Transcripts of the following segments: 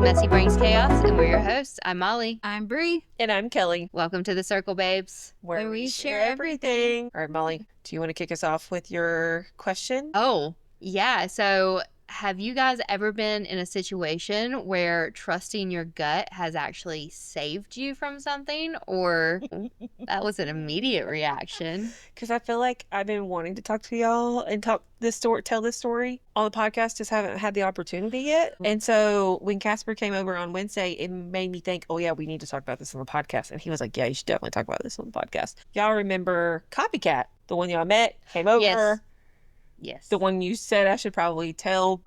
Messy Brings Chaos, and we're your hosts. I'm Molly. I'm Bree. And I'm Kelly. Welcome to the Circle, babes. Where we share everything. All right, Molly, do you want to kick us off with your question? Oh, yeah. So, have you guys ever been in a situation where trusting your gut has actually saved you from something, or that was an immediate reaction? Because I feel like I've been wanting to talk to y'all and tell this story on the podcast, just haven't had the opportunity yet. And so when Casper came over on Wednesday, it made me think, oh yeah, we need to talk about this on the podcast. And he was like, yeah, you should definitely talk about this on the podcast. Y'all remember Copycat, the one y'all met, came over? Yes. The one you said I should probably tell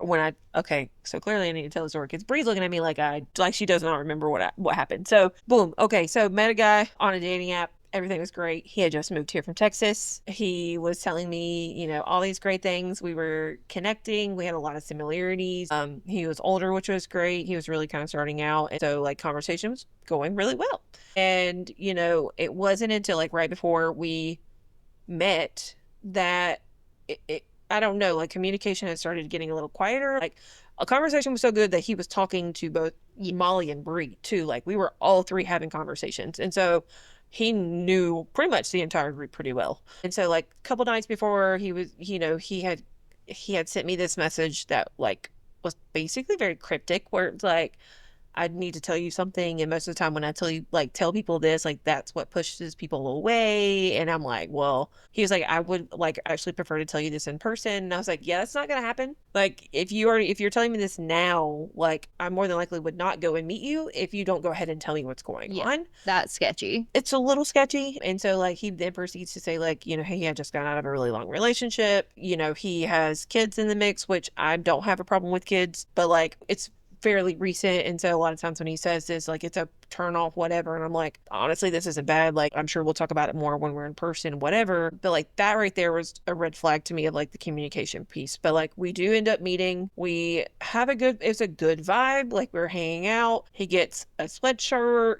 okay, so clearly I need to tell the story because Bree's looking at me like she does not remember what happened. So boom. Okay. So met a guy on a dating app. Everything was great. He had just moved here from Texas. He was telling me, all these great things. We were connecting. We had a lot of similarities. He was older, which was great. He was really kind of starting out. And so conversation was going really well. And, it wasn't until right before we met that I don't know, communication had started getting a little quieter. A conversation was so good that he was talking to both Molly and Bree too. We were all three having conversations. And so he knew pretty much the entire group pretty well. And so a couple nights before he was, he had sent me this message that was basically very cryptic, where it's I need to tell you something, and most of the time when I tell people this, that's what pushes people away. And I'm like, well, he was like, I would actually prefer to tell you this in person. And I was like, yeah, that's not gonna happen. If you're telling me this now, I more than likely would not go and meet you if you don't go ahead and tell me what's going on. That's sketchy. It's a little sketchy. And so he then proceeds to say hey, he had just gotten out of a really long relationship. He has kids in the mix, which I don't have a problem with kids, but it's fairly recent. And so a lot of times when he says this, it's a turn off, whatever. And I'm like, honestly, this isn't bad. I'm sure we'll talk about it more when we're in person, whatever. But that right there was a red flag to me of the communication piece. But we do end up meeting. We have it's a good vibe. We're hanging out. He gets a sweatshirt,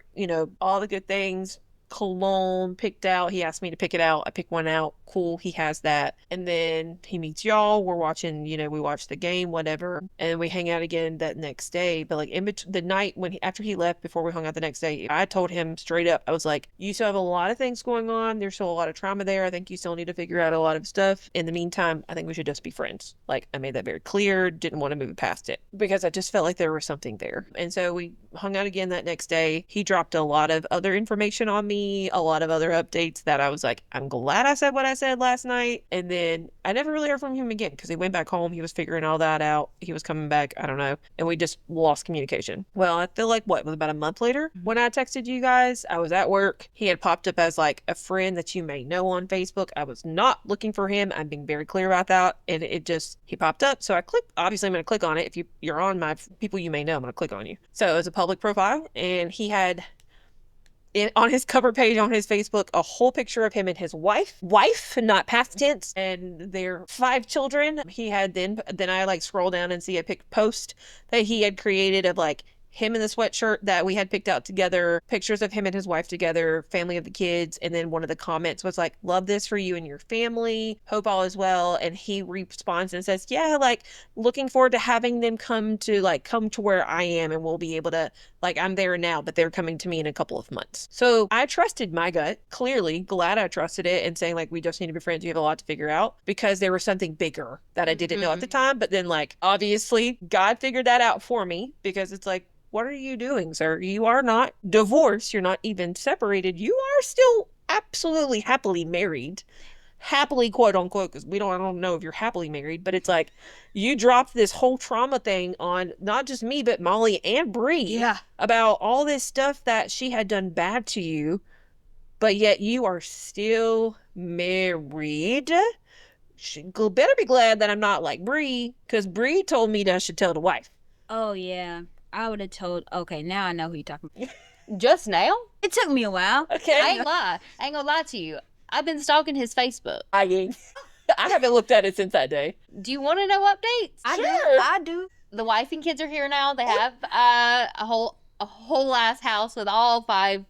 all the good things. Cologne picked out. He asked me to pick it out. I picked one out. Cool. He has that. And then he meets y'all. We're watching, we watch the game, whatever. And we hang out again that next day. But in between the night after he left, before we hung out the next day, I told him straight up, I was like, you still have a lot of things going on. There's still a lot of trauma there. I think you still need to figure out a lot of stuff. In the meantime, I think we should just be friends. I made that very clear. Didn't want to move past it because I just felt like there was something there. And so we hung out again that next day. He dropped a lot of other information on me, a lot of other updates that I was like, I'm glad I said what I said last night. And then I never really heard from him again because he went back home. He was figuring all that out. He was coming back. I don't know. And we just lost communication. Well, I feel it was about a month later when I texted you guys. I was at work. He had popped up as a friend that you may know on Facebook. I was not looking for him. I'm being very clear about that. And he popped up. So I clicked. Obviously, I'm going to click on it. If you're on my people you may know, I'm going to click on you. So it was a public profile, and he had on his cover page on his Facebook a whole picture of him and his wife, not past tense, and their 5 children. He had then I scroll down and see a post that he had created of him in the sweatshirt that we had picked out together, pictures of him and his wife together, family of the kids. And then one of the comments was love this for you and your family. Hope all is well. And he responds and says, yeah, looking forward to having them come to where I am, and we'll be able to, I'm there now, but they're coming to me in a couple of months. So I trusted my gut, clearly glad I trusted it, and saying we just need to be friends. You have a lot to figure out, because there was something bigger that I didn't know at the time. But then obviously God figured that out for me, because it's what are you doing, sir? You are not divorced. You're not even separated. You are still absolutely happily married. Happily, quote unquote, because I don't know if you're happily married, but it's you dropped this whole trauma thing on not just me, but Molly and Bree. Yeah. About all this stuff that she had done bad to you, but yet you are still married. She better be glad that I'm not like Bree, because Bree told me that I should tell the wife. Oh, yeah. I would have told, okay, now I know who you're talking about. Just now? It took me a while. Okay. I ain't gonna lie to you. I've been stalking his Facebook. I haven't looked at it since that day. Do you want to know updates? I do. The wife and kids are here now. They have a whole ass house with all 5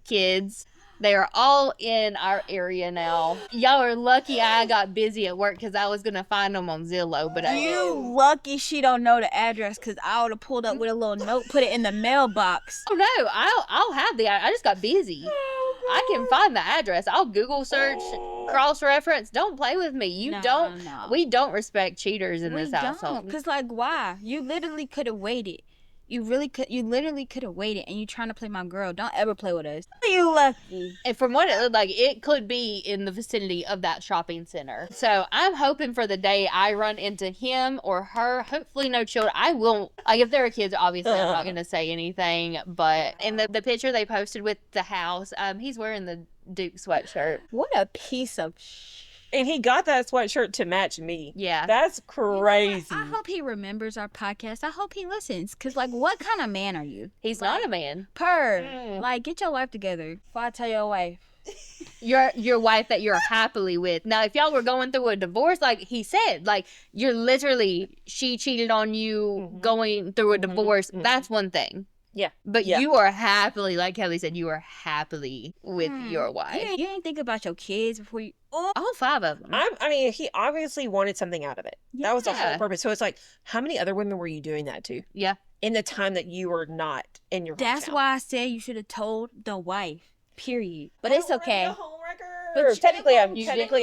kids. They are all in our area now. Y'all are lucky I got busy at work because I was going to find them on Zillow, but I You didn't. lucky she don't know the address, because I would have pulled up with a little note, put it in the mailbox. Oh no, I'll have I just got busy. I can find the address. I'll Google search, cross reference. Don't play with me. You don't. No. We don't respect cheaters in We this don't, household. because, like, why? You literally could have waited. You literally could have waited, and you trying to play my girl. Don't ever play with us. You lucky. And from what it looked like, it could be in the vicinity of that shopping center. So I'm hoping for the day I run into him or her. Hopefully no children. I won't, like, if there are kids, obviously I'm not going to say anything. But in the picture they posted with the house, he's wearing the Duke sweatshirt. What a piece of And he got that sweatshirt to match me. Yeah. That's crazy. I hope he remembers our podcast. I hope he listens. Because, like, what kind of man are you? He's not a man. Like, get your life together before I tell your wife. Your wife that you're happily with. Now, if y'all were going through a divorce, like he said, like you're literally, she cheated on you going through a divorce. That's one thing. Yeah. But you are happily, like Kelly said, you are happily with your wife. You ain't think about your kids before you... All 5 of them. I mean, he obviously wanted something out of it. That was the whole Yeah. purpose. So it's like, how many other women were you doing that to Yeah. in the time that you were not in your That's hometown? why I said you should have told the wife. Period. But it's okay. But technically,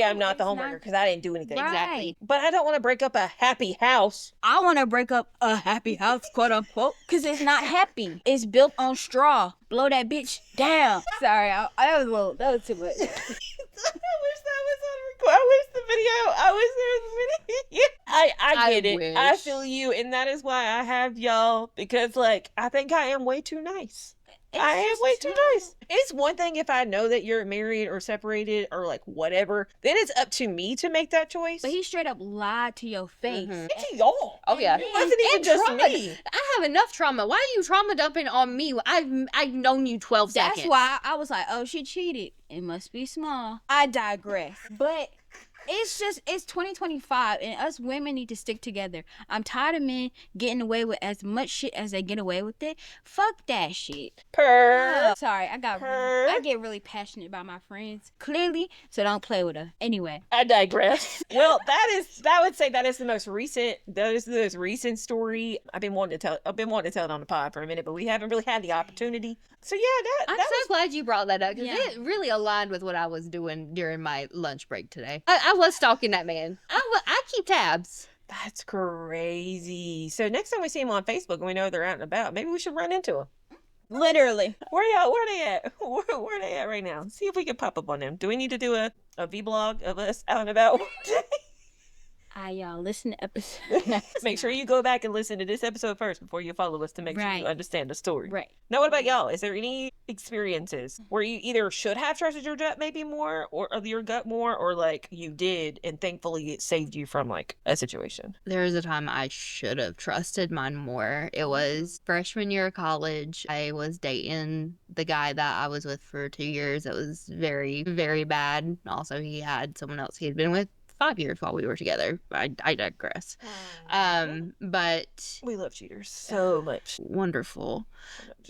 I'm not the It's homewrecker not- because I didn't do anything. Right. Exactly. But I don't want to break up a happy house. I want to break up a happy house, quote unquote, because it's not happy. It's built on straw. Blow that bitch down. Sorry, that was too much. I wish the video. I wish there was video. I get it. wish. I feel you, and that is why I have y'all, because like I think I am way too nice. I am way too nice. It's one thing if I know that you're married or separated or like whatever, then it's up to me to make that choice. But he straight up lied to your face. It's y'all. Oh yeah. It wasn't even And just trauma. me. I have enough trauma. Why are you trauma dumping on me? I've known you 12 That's seconds. why I was like, oh, she cheated. It must be small. I digress. But it's 2025, and us women need to stick together. I'm tired of men getting away with as much shit as they get away with it. Fuck that shit. Sorry, I get really passionate about my friends. Clearly, so don't play with her. Anyway. I digress. Well, I would say that is the most recent story. I've been wanting to tell it on the pod for a minute, but we haven't really had the opportunity. So yeah, I'm so glad you brought that up because Yeah. it really aligned with what I was doing during my lunch break today. I was stalking that man. I keep tabs. That's crazy. So next time we see him on Facebook and we know they're out and about, maybe we should run into him. Literally. Where they at? Where they at right now? See if we can pop up on them. Do we need to do a vlog of us out and about? Y'all listen to episode. Make sure you go back and listen to this episode first before you follow us to make sure Right. you understand the story. Right. Now, what about y'all? Is there any experiences where you either should have trusted your gut maybe more or your gut more, or like you did and thankfully it saved you from like a situation? There was a time I should have trusted mine more. It was freshman year of college. I was dating the guy that I was with for 2 years. It was very, very bad. Also, he had someone else he had been with 5 years while we were together. I digress. But We love cheaters so much. wonderful.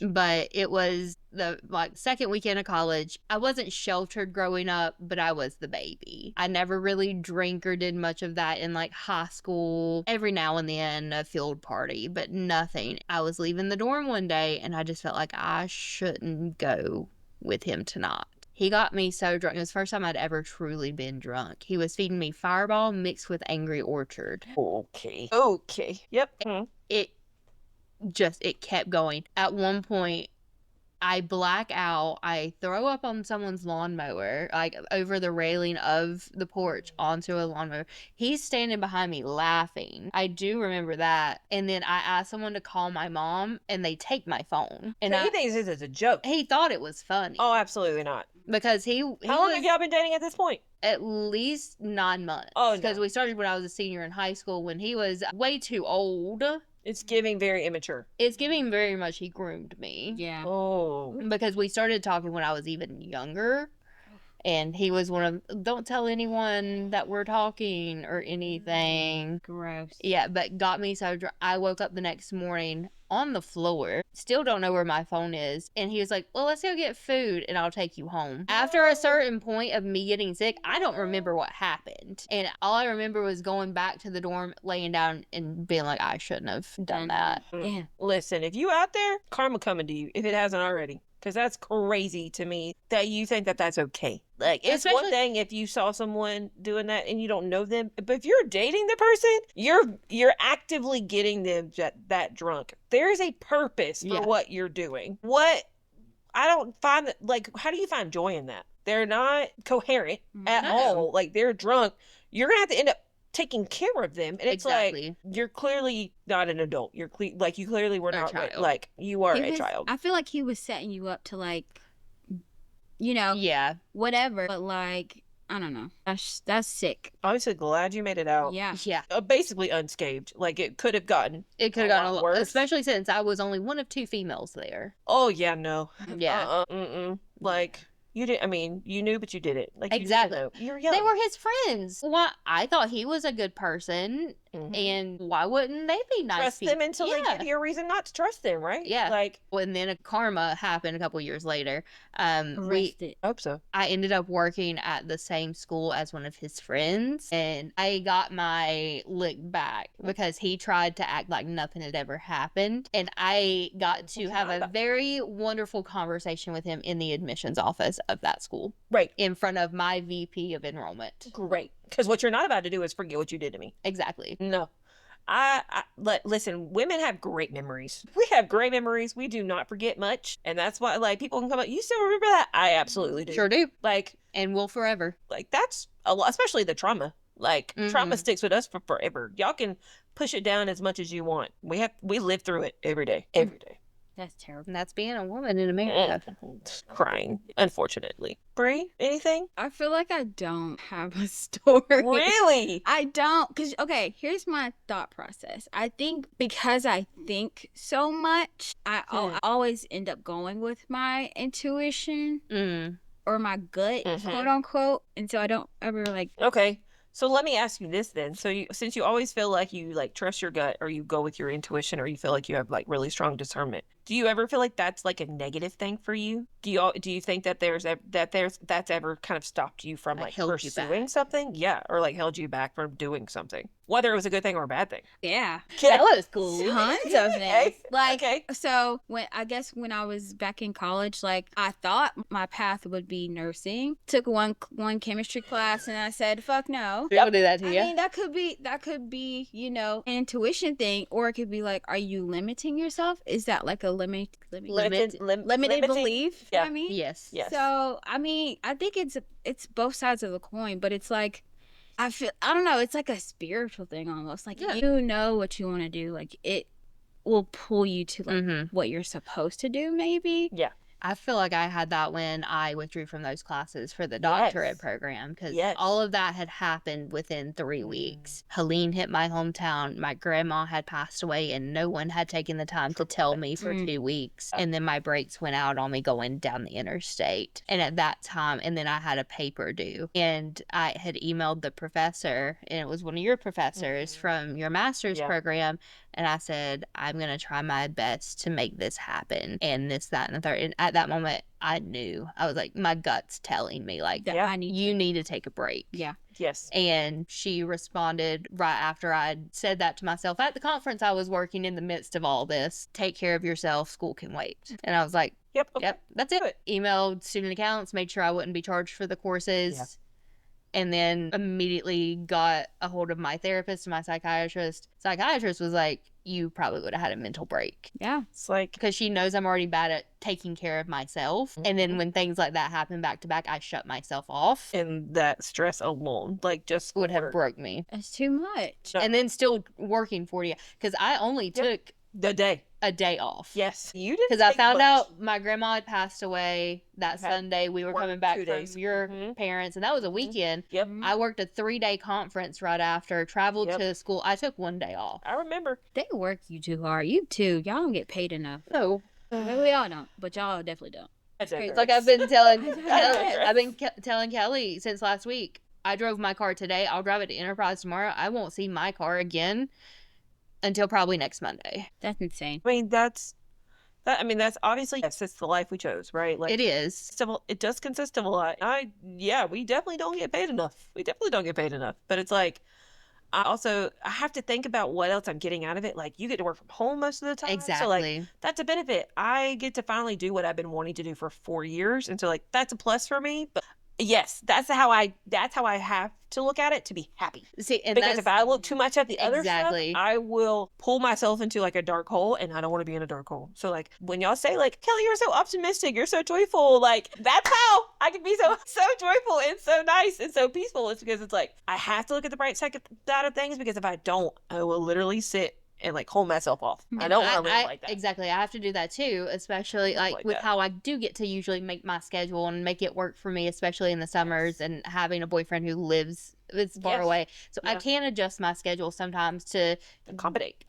But it was the second weekend of college. I wasn't sheltered growing up, but I was the baby. I never really drank or did much of that in like high school. Every now and then a field party, but nothing. I was leaving the dorm one day and I just felt like I shouldn't go with him tonight. He got me so drunk. It was the first time I'd ever truly been drunk. He was feeding me Fireball mixed with Angry Orchard. Okay. Yep. It kept going. At one point, I black out. I throw up on someone's lawnmower, like over the railing of the porch onto a lawnmower. He's standing behind me laughing. I do remember that. And then I asked someone to call my mom, and they take my phone. And So he thinks this is a joke. he thought it was funny. Oh, absolutely not. Because he How long was have y'all been dating at this point? at least 9 months. Oh, no. Because we started when I was a senior in high school, when he was way too old. It's giving very immature. It's giving very much he groomed me. Yeah. Oh. Because we started talking when I was even younger. And he was one of, don't tell anyone that we're talking or anything. Gross. Yeah, but got me so I woke up the next morning on the floor, still don't know where my phone is. And he was like, well, let's go get food and I'll take you home. After a certain point of me getting sick, I don't remember what happened. And all I remember was going back to the dorm, laying down and being like, I shouldn't have done that. Yeah. Listen, if you out there, karma coming to you if it hasn't already. Because that's crazy to me that you think that that's okay. Like, it's one Especially- thing if you saw someone doing that and you don't know them, but if you're dating the person, you're actively getting them that drunk. There is a purpose for Yeah. what you're doing. What I don't find that, like, how do you find joy in that? They're not coherent at No. all. Like, they're drunk. You're gonna have to end up taking care of them, and it's Exactly. like you're clearly not an adult. You're like you clearly were A not child. like you are He a was- child. I feel like he was setting you up to like, you know, Yeah. whatever. But like, I don't know. That's sick. Honestly, glad you made it out. Yeah. Yeah. Basically unscathed. Like it could have gotten. It could have A gotten a lot lot worse. especially since I was only one of 2 females there. Oh yeah, no. Yeah. Like you did. I mean, you knew, but you didn't. Like you Exactly. didn't know. You're young. They were his friends. Why? I thought he was a good person, Mhm. and why wouldn't they be nice? Trust them until they Yeah. give you a reason not to trust them, right? Yeah. Like Well, and then a karma happened a couple years later. Arrested. I hope so. I ended up working at the same school as one of his friends, and I got my lick back because he tried to act like nothing had ever happened. And I got to have a very wonderful conversation with him in the admissions office of that school Right. in front of my VP of enrollment. Great. Because what you're not about to do is forget what you did to me. Exactly. No. Listen, women have great memories. We have great memories. We do not forget much. And that's why, like, people can come up, you still remember that? I absolutely do. Sure do. Like, And will forever. that's a lot, especially the trauma. Like, trauma Mhm. sticks with us for forever. Y'all can push it down as much as you want. We live through it every day. Every day. That's terrible. And that's being a woman in America. Crying, unfortunately. Brie, anything? I feel like I don't have a story. Really? I don't, because, okay, here's my thought process. I think because I think so much, I always end up going with my intuition or my gut, quote unquote. And so I don't ever like, Okay. So let me ask you this then. So since you always feel like you like trust your gut or you go with your intuition or you feel like you have like really strong discernment, do you ever feel like that's like a negative thing for you? Do you think that that's ever kind of stopped you from like held you back. pursuing something? Yeah, or like held you back from doing something, whether it was a good thing or a bad thing. yeah. That was cool. Tons of things. Like, okay. so when I was back in college, like I thought my path would be nursing. Took one chemistry class and I said, fuck no. They'll do that to I you. mean, that could be, you know, an intuition thing, or it could be like, are you limiting yourself? Is that like a limited Limiting- belief? Yeah. I mean, Yes. Yes. So I mean, I think it's both sides of the coin, but it's like I don't know, it's like a spiritual thing almost. Like Yeah. you know what you want to do, like it will pull you to like what you're supposed to do, maybe. Yeah. I feel like I had that when I withdrew from those classes for the doctorate Yes. program because Yes. all of that had happened within 3 weeks. Helene hit my hometown. My grandma had passed away, and no one had taken the time to tell me for 2 weeks. And then my brakes went out on me going down the interstate. And at that time, and then I had a paper due. And I had emailed the professor, and it was one of your professors from your master's Yeah. program. And I said, I'm going to try my best to make this happen. And this, that, and the third. And at that moment, I knew. I was like, my gut's telling me, like, That Yeah. I need. you need to take a break. Yeah. Yes. And she responded right after I'd said that to myself at the conference I was working in the midst of all this. Take care of yourself. School can wait. And I was like, Yep. Okay. yep, that's it. Emailed student accounts, made sure I wouldn't be charged for the courses. Yeah. And then immediately got a hold of my therapist and my psychiatrist. Psychiatrist was like, you probably would have had a mental break. Yeah. It's like Because she knows I'm already bad at taking care of myself. And then when things like that happen back to back, I shut myself off. and that stress alone, like just Would have work. broke me. It's too much. No. And then still working 40 because I only took the day. a day off. Yes. You didn't. Because I take found much. out my grandma had passed away that Okay. Sunday. We were Worked coming back 2 from days. your Mhm. parents, and that was a weekend. Yep. I worked a 3-day conference right after, traveled Yep. to school. I took 1 day off. I remember. They work you too hard. You too. Y'all don't get paid enough. So, Well, we all don't, but y'all definitely don't. That's crazy. It's like I've been telling I Kelly, digress. I've been telling Kelly since last week. I drove my car today. I'll drive it to Enterprise tomorrow. I won't see my car again until probably next Monday. That's insane. I mean, that's obviously, yes, it's the life we chose, right? Like, It is. it does consist of a lot. Yeah, we definitely don't get paid enough. We definitely don't get paid enough. But it's like, I have to think about what else I'm getting out of it. Like, you get to work from home most of the time. So, like, Exactly. that's a benefit. I get to finally do what I've been wanting to do for 4 years. And so, like, that's a plus for me. But yes, that's how I have to look at it to be happy. See, and Because that's if I look too much at the other stuff, Exactly. I will pull myself into like a dark hole, and I don't want to be in a dark hole. So like when y'all say like, Kelly, you're so optimistic, you're so joyful, like that's how I can be so joyful and so nice and so peaceful. It's because it's like I have to look at the bright side of things, because if I don't, I will literally sit and like hold myself off. I don't want to live like that. Exactly. I have to do that too, especially like with that. how I do get to usually make my schedule and make it work for me, especially in the summers and having a boyfriend who lives it's far Yes. away. So I Yeah. can adjust my schedule sometimes to accommodate.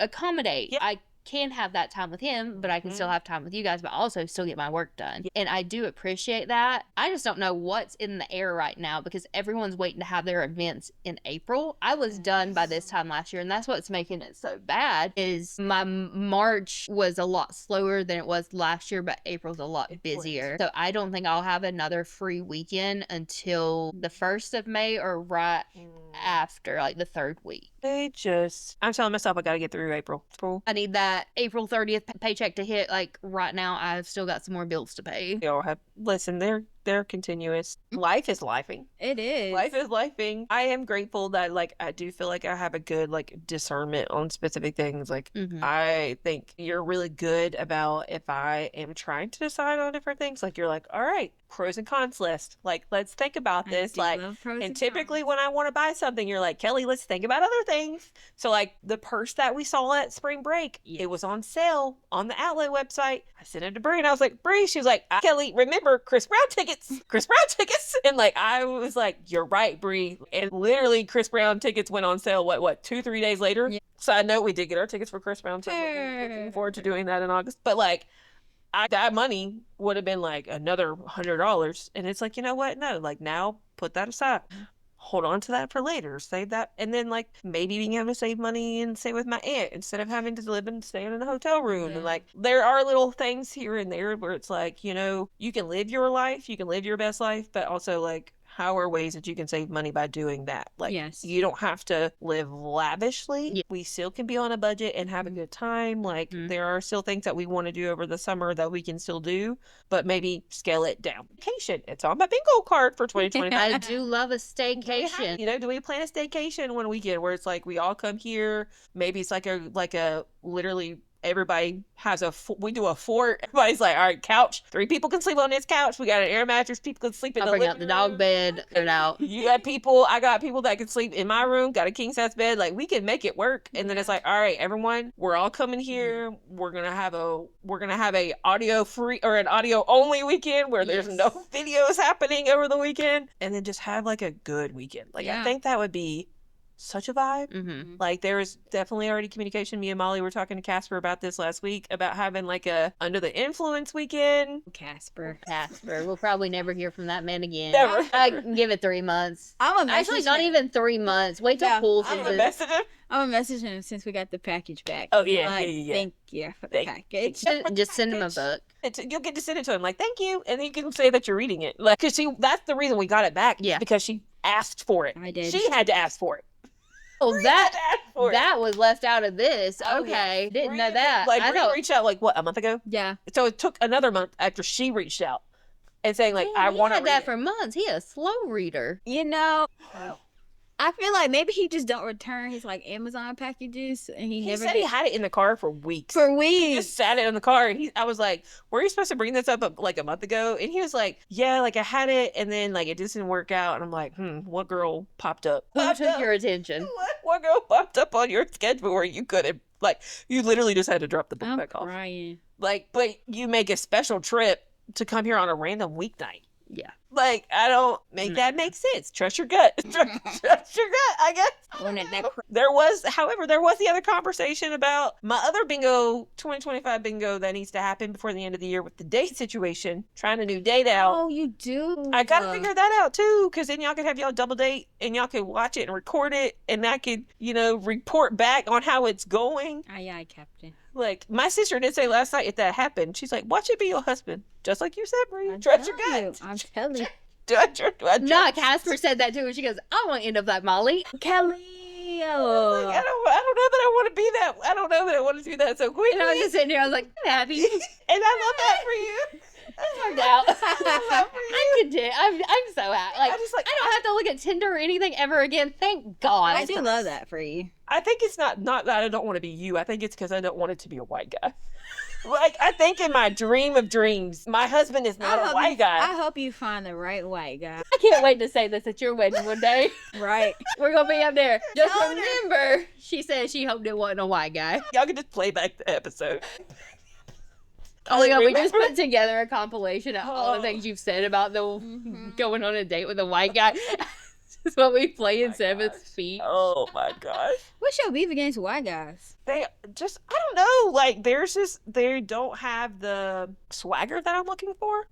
Yeah. I can have that time with him, but I can still have time with you guys, but also still get my work done. And I do appreciate that. I just don't know what's in the air right now because everyone's waiting to have their events in April. I was done by this time last year, and that's what's making it so bad is my March was a lot slower than it was last year, but April's a lot busier. So I don't think I'll have another free weekend until the 1st of May or right after, like the 3rd week. I'm telling myself I got to get through April. I need that April 30th paycheck to hit. Like right now, I've still got some more bills to pay. Y'all have, listen, they're continuous. Life is lifing. It is. Life is lifing. I am grateful that like I do feel like I have a good like discernment on specific things. Like I think you're really good about if I am trying to decide on different things. Like you're like, all right, pros and cons list. Like let's think about this. Like, and typically when I want to buy something, you're like, Kelly, let's think about other things. So like the purse that we saw at spring break, it was on sale on the outlet website. I sent it to Bree and I was like, Bree, she was like, Kelly, remember Chris Brown tickets. And like I was like, you're right, Bree. And literally Chris Brown tickets went on sale what 2-3 days later. Yeah. Side note, we did get our tickets for Chris Brown, so looking forward to doing that in August. But like that money would have been like another $100, and it's like, you know what, no, like now put that aside, hold on to that for later, save that. And then like maybe being able to save money and stay with my aunt instead of having to live and stay in a hotel room. And like there are little things here and there where it's like, you know, you can live your life, you can live your best life, but also like how are ways that you can save money by doing that? Like, you don't have to live lavishly. Yeah. We still can be on a budget and have a good time. Like, there are still things that we want to do over the summer that we can still do, but maybe scale it down. Vacation. It's on my bingo card for 2025. I do love a staycation. Do we plan a staycation one weekend where it's like we all come here? Maybe it's like a literally everybody has we do a fort. Everybody's like, all right, couch. 3 people can sleep on this couch. We got an air mattress. People can sleep in the living room. I'll bring out the dog bed. Put it out. I got people that can sleep in my room. Got a king size bed. Like we can make it work. And then it's like, all right, everyone, we're all coming here. We're gonna have a audio free or an audio only weekend where there's no videos happening over the weekend, and then just have like a good weekend. Like I think that would be such a vibe. Like there's definitely already communication. Me and Molly were talking to Casper about this last week about having like a under the influence weekend. Casper. We'll probably never hear from that man again. Never. I can give it 3 months. Actually, not even 3 months. Wait till pool season. I'm gonna message him since we got the package back. Oh yeah, like, thank you for the package. Just send him a book. You'll get to send it to him like thank you, and then you can say that you're reading it. Like, cause that's the reason we got it back. Yeah, because she asked for it. I did. She had to ask for it. Oh, that was left out of this. Okay, didn't know that. Like Bree reached out like what, a month ago? Yeah. So it took another month after she reached out and saying like, I want to read that for months. He a slow reader. You know. I feel like maybe he just don't return his like Amazon packages, and he never said he had it in the car for weeks. He just sat it in the car, and I was like, "Were you supposed to bring this up like a month ago?" And he was like, "Yeah, like I had it, and then like it just didn't work out." And I'm like, what girl popped up? Who took your attention? What girl popped up on your schedule where you could have like you literally just had to drop the book back off? Crying. Like, but you make a special trip to come here on a random weeknight. Yeah. Like, I don't make that make sense. Trust your gut. Trust your gut, I guess. When that However, there was the other conversation about my other bingo, 2025 bingo that needs to happen before the end of the year with the date situation, trying a new date out. Oh, you do. I gotta figure that out too, because then y'all could have y'all double date and y'all could watch it and record it, and I could, report back on how it's going. Aye, aye, Captain. Like, my sister did say last night if that happened, she's like, watch it be your husband. Just like you said, Brie. Trust your gut. I'm telling you. No, Casper said that too. And she goes, I want to end up like Molly. Kelly. Like, I don't know that I want to be that. I don't know that I want to do that so quickly. And I was just sitting here, I was like, I'm happy. And I love that for you. It worked out. I'm content. I'm so happy. Like, I don't have to look at Tinder or anything ever again. Thank God. I do love that for you. I think it's not that I don't want to be you. I think it's because I don't want it to be a white guy. Like, I think in my dream of dreams, my husband is not a white guy. I hope you find the right white guy. I can't wait to say this at your wedding one day. Right. We're going to be up there. Just remember, she said she hoped it wasn't a white guy. Y'all can just play back the episode. Oh my God, we just put together a compilation of all the things you've said about the going on a date with a white guy. This is what we play in 7th feet. Oh my gosh. What's your beef against white guys? They just, I don't know, like, they don't have the swagger that I'm looking for.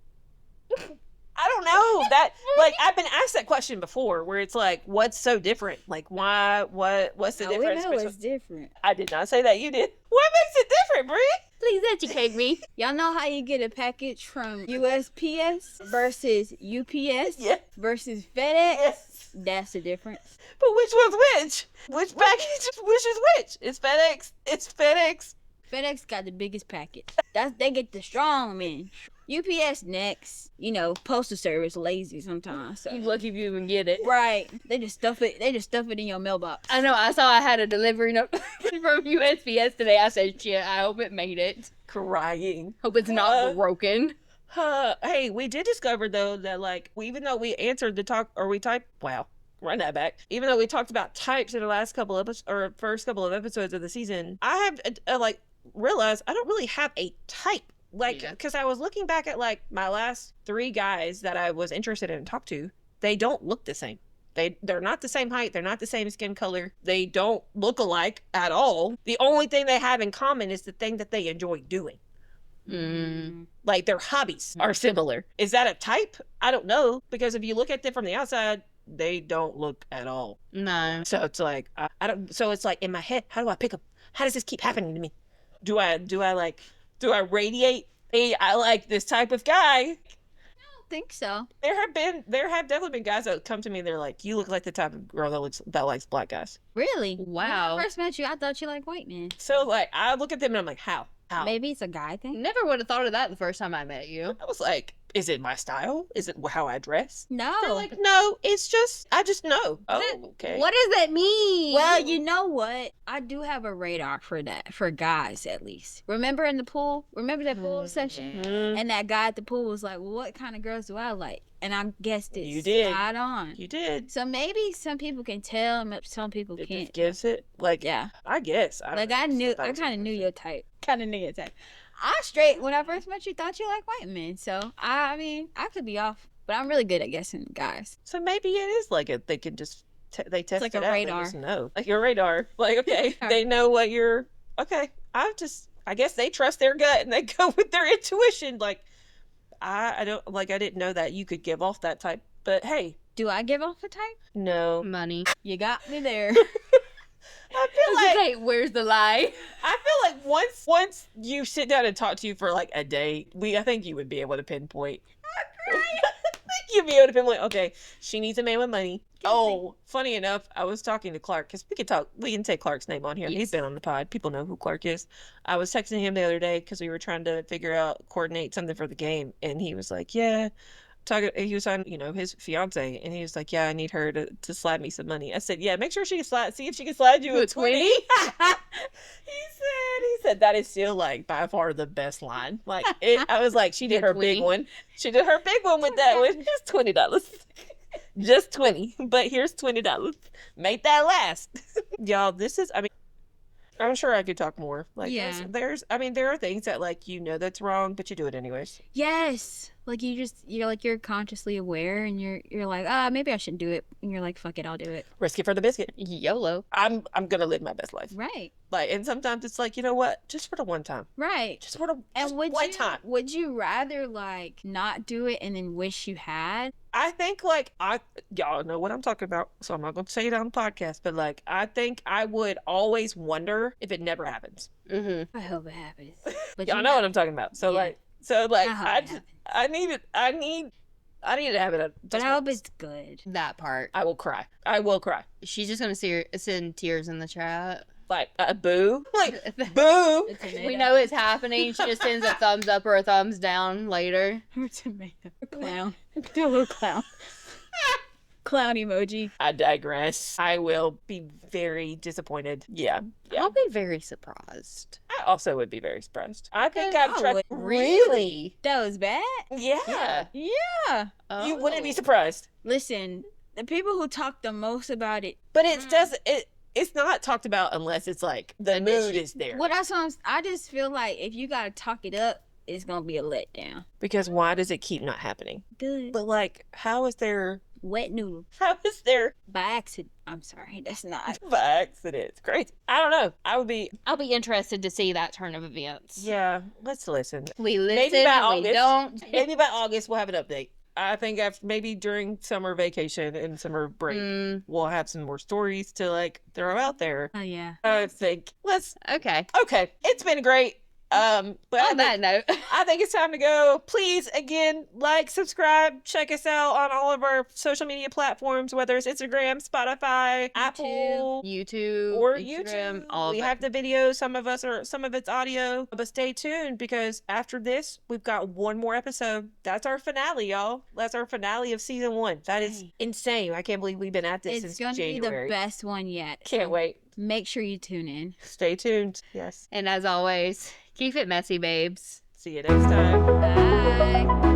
I don't know that, like, I've been asked that question before where it's like, what's so different? Like, what's the difference? We know it's different. I did not say that, you did. What makes it different, Brie? Please educate me. Y'all know how you get a package from USPS versus UPS versus FedEx? Yes. That's the difference. But which one's which? Which package? Which is which? It's FedEx. It's FedEx. FedEx got the biggest package. They get the strong men. UPS next. Postal service lazy sometimes. So. You lucky if you even get it. Right. They just stuff it in your mailbox. I know. I saw I had a delivery note from USPS today. I said, shit, I hope it made it. Crying. Hope it's not broken. Hey, we did discover though that, like, even though we answered the talk, or we typed, wow, run that back. Even though we talked about types in the last couple of first couple of episodes of the season, I have realized I don't really have a type. Like, because I was looking back at, like, my last 3 guys that I was interested in and talked to, they don't look the same. They're not the same height. They're not the same skin color. They don't look alike at all. The only thing they have in common is the thing that they enjoy doing. Like, their hobbies are similar. Is that a type? I don't know, because if you look at them from the outside, they don't look at all. No. So it's like, I don't. So it's like, in my head, how do I pick up? How does this keep happening to me? Do I radiate? Hey, I like this type of guy. I don't think so. There have definitely been guys that come to me and they're like, you look like the type of girl that likes black guys. Really? Wow. When I first met you, I thought you liked white men. So, like, I look at them and I'm like, how? Maybe it's a guy thing. Never would have thought of that the first time I met you. I was like, is it my style? Is it how I dress? No. They're like, no, it's just, I just know. Oh, okay. What does that mean? Well, you know what? I do have a radar for that, for guys at least. Remember in the pool? Remember that pool session? And that guy at the pool was like, well, what kind of girls do I like? And I guessed it. You did. Spot on. You did. So maybe some people can tell, some people It can't. just gives it. Like, Yeah. I guess. I kind of knew your type. When I first met you, thought you like white men. So, I mean, I could be off. But I'm really good at guessing guys. So maybe it is like they can just, they test like it a out. radar. They just know. Like your radar. Like, okay, they know what you're, okay. I guess they trust their gut and they go with their intuition. Like, I didn't know that you could give off that type. But hey. Do I give off a type? No. Money. You got me there. I feel like, okay, where's the lie? I feel like once you sit down and talk to you for like a day, I think you would be able to pinpoint. You'd be able to pinpoint, okay, she needs a man with money. Oh, funny enough, I was talking to Clark, because we can take Clark's name on here. Yes. He's been on the pod. People know who Clark is. I was texting him the other day because we were trying to coordinate something for the game, and he was like, yeah. He was on, his fiance, and he was like, yeah, I need her to slide me some money. I said, yeah, make sure she can see if she can slide you a 20. He said that is still, like, by far the best line. Like, I was like, she did her big one. She did her big one with that one. It's $20. Just 20, but here's $20. Make that last. Y'all, I'm sure I could talk more. Like, Yeah. I mean, there are things that, like, that's wrong, but you do it anyways. Yes. Like you're consciously aware and you're like, maybe I shouldn't do it. And you're like, fuck it, I'll do it. Risk it for the biscuit. YOLO. I'm gonna live my best life. Right. Like, and sometimes it's like, you know what? Just for the one time. Right. Just for the And one time. would you rather like not do it and then wish you had? I think like y'all know what I'm talking about, so I'm not gonna say it on the podcast, but like I think I would always wonder if it never happens. Mm-hmm. I hope it happens. But Y'all know what I'm talking about. So Yeah. like I hope I it just, happens. I need to have it. But I hope it's good. That part. I will cry. I will cry. She's just gonna send tears in the chat. Like boo. Like boo. A tomato. We know it's happening. She just sends a thumbs up or a thumbs down later. A tomato. A clown. Do a little clown. Clown emoji. I digress. I will be very disappointed. Yeah. I'll be very surprised. I also would be very surprised. I think I I've tried. would. Really? That was bad? Yeah. Yeah. You wouldn't be Oh. surprised. Listen, the people who talk the most about it. But it's not talked about unless it's like the mood is there. What I just feel like if you gotta talk it up, it's gonna be a letdown. Because why does it keep not happening? Good. But like, how is there Wet noodle. By accident. I'm sorry, that's not. by accident? It's crazy. I don't know. I would be. I'll be interested to see that turn of events. Yeah. Let's listen. We listen, by we August. don't. Maybe by August we'll have an update. I think after maybe during summer vacation and summer break, we'll have some more stories to like throw out there. Oh yeah. I think Okay. okay. It's been great. But On that note, I think it's time to go. Please, again, like, subscribe, check us out on all of our social media platforms, whether it's Instagram, Spotify, Apple, YouTube, or Instagram, YouTube. all We of have the video, some of it's audio. But stay tuned because after this, we've got one more episode. That's our finale, y'all. That's our finale of season 1. That is Dang. insane. I can't believe we've been at this It's since gonna January. be the best one yet. Can't so wait. Make sure you tune in. Stay tuned. Yes. And as always, keep it messy, babes. See you next time. Bye.